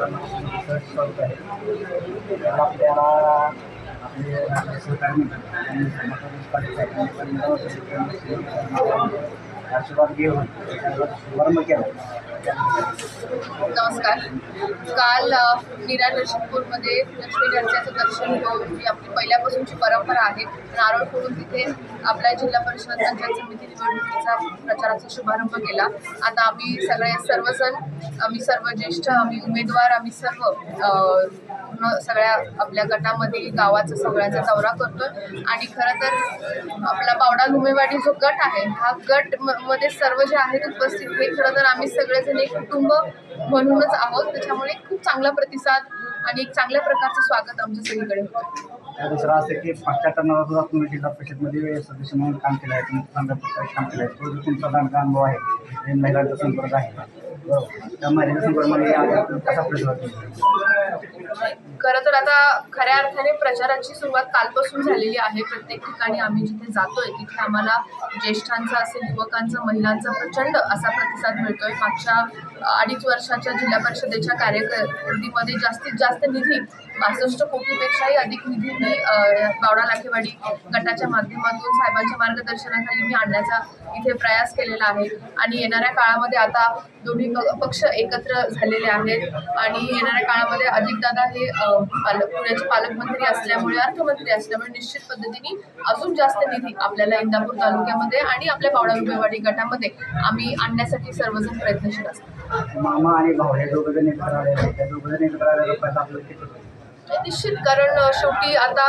Search करत आहे. तर आपल्याला आपले सहकारी आशीर्वाद घेऊन शुभारंभ केला. नमस्कार. काल नीरा नरसिंहपूरमध्ये लक्ष्मी नरसिंहाचं दर्शन घेऊन ही आपली पहिल्यापासूनची परंपरा आहे. नारळ फोडून तिथे आपल्या जिल्हा परिषद पंचायत समिती निवडणुकीचा प्रचाराचा शुभारंभ केला. आता आम्ही सर्वजण आम्ही सर्व ज्येष्ठ आम्ही उमेदवार आम्ही सर्व सगळ्या आपल्या गटामध्ये गावाचा सगळ्याचा दौरा करतोय. आणि खरं तर आपला पावडा लुमेवाडी जो गट आहे हा गट मध्ये सर्व जे आहेत उपस्थित हे खरं तर आम्ही सगळेजण एक कुटुंब म्हणूनच आहोत. त्याच्यामुळे खूप चांगला प्रतिसाद आणि एक चांगल्या प्रकारचं स्वागत आमच्या सगळीकडे होतं. दुसरं असं की मागच्या टर्नावर तुम्ही जिल्हा परिषदमध्ये सदस्य म्हणून काम केलं आहे, तुम्ही चांगल्या प्रकारे काम केलं आहे. तो जो तुमचा दांडगा अनुभव आहे हे महिलांचा संपर्क आहे त्या महिलांच्या संपर्कामध्ये कसा प्रतिसाद? खरं तर आता खऱ्या अर्थाने प्रचाराची सुरुवात कालपासून झालेली आहे. प्रत्येक ठिकाणी आम्ही जिथे जातोय तिथे आम्हाला ज्येष्ठांचा असेल युवकांचा महिलांचा प्रचंड असा प्रतिसाद मिळतोय. मागच्या 2.5 वर्षाच्या जिल्हा परिषदेच्या कार्यकारिणीमध्ये जास्तीत जास्त निधी 62 कोटीपेक्षाही अधिक निधी मी पावडा लाखेवाडी गटाच्या माध्यमातून साहेबांच्या मार्गदर्शनाखाली मी आणण्याचा इथे प्रयास केलेला आहे. आणि येणाऱ्या काळामध्ये आता दोन्ही पक्ष एकत्र झालेले आहेत आणि येणाऱ्या काळामध्ये अजितदादा हे पुण्याचे पालकमंत्री असल्यामुळे अर्थमंत्री असल्यामुळे निश्चित पद्धतीने अजून जास्त निधी आपल्याला इंदापूर तालुक्यामध्ये आणि आपल्या पावडा लुमेवाडी गटामध्ये आम्ही आणण्यासाठी सर्वजण प्रयत्नशील असतात. मामा आणि भाऊ हे दोघं जण एकत्र आलेले आहेत. त्या दोघं जण एकत्र आलेलं निश्चित, कारण शेवटी आता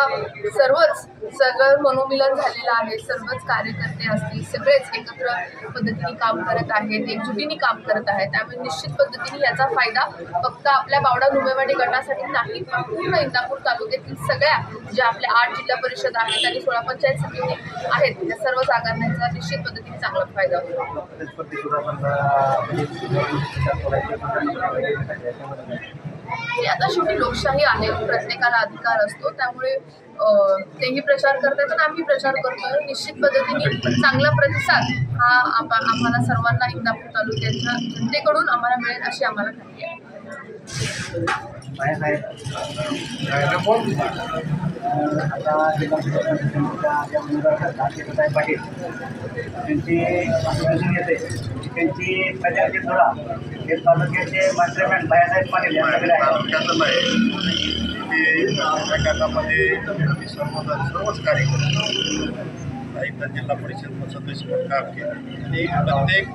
सगळं मनोमिलन झालेलं आहे. सर्वच कार्यकर्ते असतील सगळेच एकत्र पद्धतीने काम करत आहेत, एकजुटीने काम करत आहेत. त्यामुळे निश्चित पद्धतीने याचा फायदा फक्त आपल्या पावडा लुमेवाडी गटासाठी नाही पण पूर्ण इंदापूर तालुक्यातील सगळ्या ज्या आपल्या 8 जिल्हा परिषद आहेत आणि 16 पंचायत समिती आहेत त्या सर्व जागांना याचा निश्चित पद्धतीने चांगला फायदा होतो. आता शेवटी लोकशाही आहे, प्रत्येकाला अधिकार असतो. त्यामुळे तेही प्रचार करतात आणि आम्ही प्रचार करतोय. निश्चित पद्धतीने चांगला प्रतिसाद हा आम्हाला सर्वांना इंदापूर तालुक्याच्या जनतेकडून आम्हाला मिळेल अशी आम्हाला खात्री आहे. आता जिल्हा पाटील त्यांची येते त्यांची प्रचारची धुरा हे तालुक्याचे मंत्रीमॅन बाळासाहेब पाटील यांच्याकडे आहे. गटामध्ये सर्वच कार्य करतो. एकदा जिल्हा परिषद सदस्य म्हणून काम केलं आणि प्रत्येक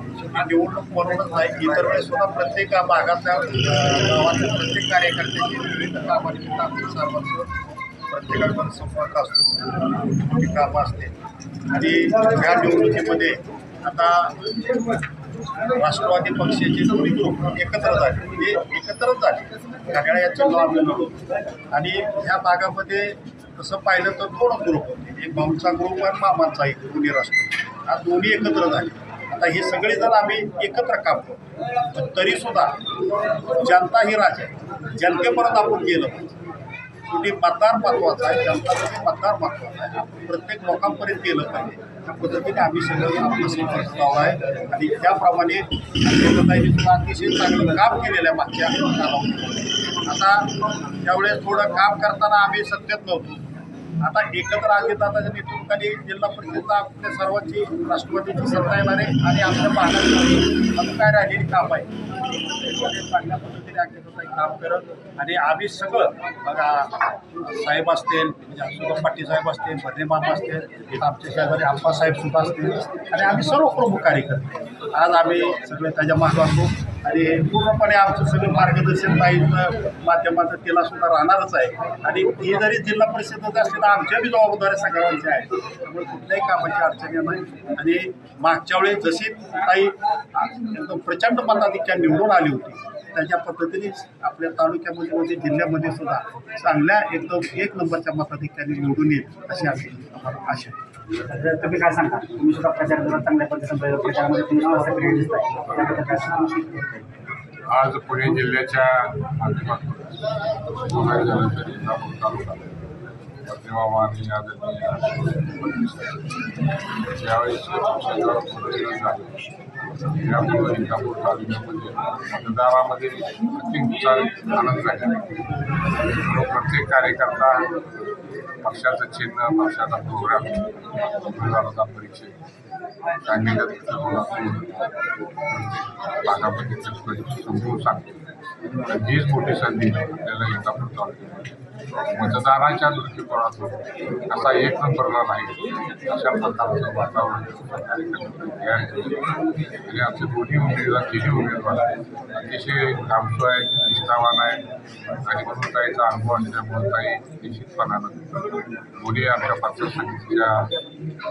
निवडणूक म्हणूनच नाही इतर वेळेस सुद्धा प्रत्येक भागातल्या गावातल्या प्रत्येक कार्यकर्त्याची विविध कामानिमित्त आमच्या सर्वांसोबत प्रत्येकाकडून संपर्क असतो, मोठी कामं असते. आणि ह्या निवडणुकीमध्ये आता राष्ट्रवादी पक्षाचे दोन्ही ग्रुप एकत्र झाले, म्हणजे एकत्रच झाले सगळ्या या चिन्ह आम्ही लढवतो. आणि ह्या भागामध्ये तसं पाहिलं तर 2 ग्रुप होते, एक भाऊंचा ग्रुप आणि मामांचा एक दोन्ही राष्ट्र, आज दोन्ही एकत्र झाले. आता हे सगळेजण आम्ही एकत्र काम करतो. तरीसुद्धा जनता ही राजा आहे, जनतेपर्यंत आपण गेलं पाहिजे. शेवटी मतदार महत्त्वाचा आहे, जनतासाठी मतदार महत्त्वाचा आहे. आपण प्रत्येक लोकांपर्यंत गेलं पाहिजे. त्या पद्धतीने आम्ही सगळं आपलं संपर्क लावला आहे आणि त्याप्रमाणे सुद्धा अतिशय चांगलं काम केलेलं आहे मागच्या कालावधीमध्ये. आता त्यावेळेस थोडं काम करताना आम्ही सत्तेत नव्हतो. आता एकत्र अजितदादाच्या नेतृत्वाखाली जिल्हा परिषदेचा आपल्या सर्वांची राष्ट्रवादीची सत्ता येणार आहे आणि आमच्या भागात अजून काय राहिलेली काम आहे चांगल्या पद्धतीने अजितदादा काम करत. आणि आम्ही सगळं बघा साहेब असतील म्हणजे सुधा पाटील साहेब असतील, भरणे मामा असतील, आमच्या शेजारी आप्पासाहेब सुद्धा असतील आणि आम्ही सर्व प्रमुख कार्यकर्ते आज आम्ही सगळे त्याच्या मागं असतो. आणि पूर्णपणे आमचं सगळं मार्गदर्शन ताईंचं माध्यमातून तिला सुद्धा राहणारच आहे. आणि ही जरी जिल्हा परिषदेत असली तर आमच्या बी जबाबदाऱ्या सगळ्यांच्या आहेत. त्यामुळे कुठल्याही कामाची अडचण येत नाही. आणि मागच्या वेळेस जशी ताई एकदम प्रचंड मताधिक्यात निवडून आली होती त्याच्या पद्धतीनेच आपल्या तालुक्यामध्ये म्हणजे जिल्ह्यामध्ये सुद्धा चांगल्या एकदम 1 नंबरच्या मताधिक्याने निवडून येईल अशी आम्हाला आशा आहे. तुम्ही काय सांगता? तुम्ही सुद्धा प्रचार करता, चांगल्या पद्धतीने प्रचारामध्ये तुम्ही दिसत आहे. आज पुणे जिल्ह्याच्या माध्यमातून मामा आणि आदरणीय ज्यावेळेस झालं यामुळे इंदापूर तालुक्यामध्ये मतदारामध्ये अत्यंत आनंद आहे. प्रत्येक कार्यकर्ता पक्षाचं चिन्ह, पक्षाचा प्रोग्राम, उमेदवाराचा परिचय सांगितलं भागामध्ये समजून सांगतो. हीच मोठी संधी आपल्याला इंदापूर तालुक्यामध्ये मतदाराच्या दृष्टिकोनातून असा एक नंबरला नाही अशा प्रकारचं वातावरण कार्यक्रम तयार केलं. आणि आमचे दोन्ही उमेदवार तिन्ही उमेदवार अतिशय कामसू आहेत, निष्ठावान आहेत आणि म्हणून ताईचा अनुभव असल्यामुळे ताई निश्चितपणानं दोन्ही आमच्या पंचायत समितीच्या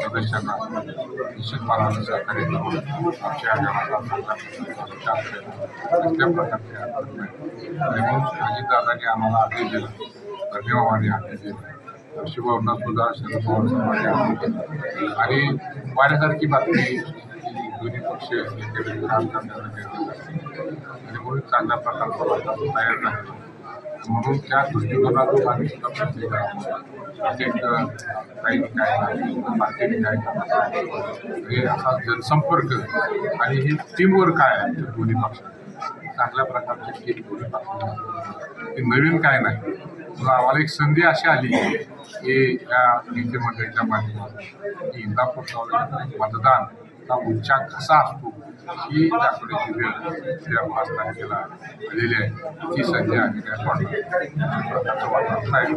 सदस्यांना निश्चितपणानं सहकार्य करून आमच्या गावाला कसल्या प्रकारचे आणि म्हणून अजितदादांनी आम्हाला आदेश दिला, धन्यवादाने आदेश दिला, शिवभवनात सुद्धा शरद पवार साहेबांनी आदेश दिला आणि वाऱ्यासारखी बातमी दोन्ही पक्ष एकत्रित काम करण्याचा आणि म्हणून चांगल्या प्रकारचा वातावरण तयार झालं. म्हणून त्या दृष्टिकोनातून आम्ही सुद्धा प्रत्येक काही काय मार्केटिंग काय हे असा जनसंपर्क आणि ही टीमवर्क आहे दोन्ही पक्षात चांगल्या प्रकारची टीम दोन्ही पक्षात नवीन काय नाही. म्हणून आम्हाला एक संधी अशी आली की या नेतेमंडळीच्या माध्यमातून की इंदापूर तालुक्यात मतदानचा उच्चांक कसा असतो ही दाखवण्याची वेळ त्या 5 तारखेला आलेली आहे. ती संधी आम्ही काय सोडणार प्रकारचं वातावरण आहे.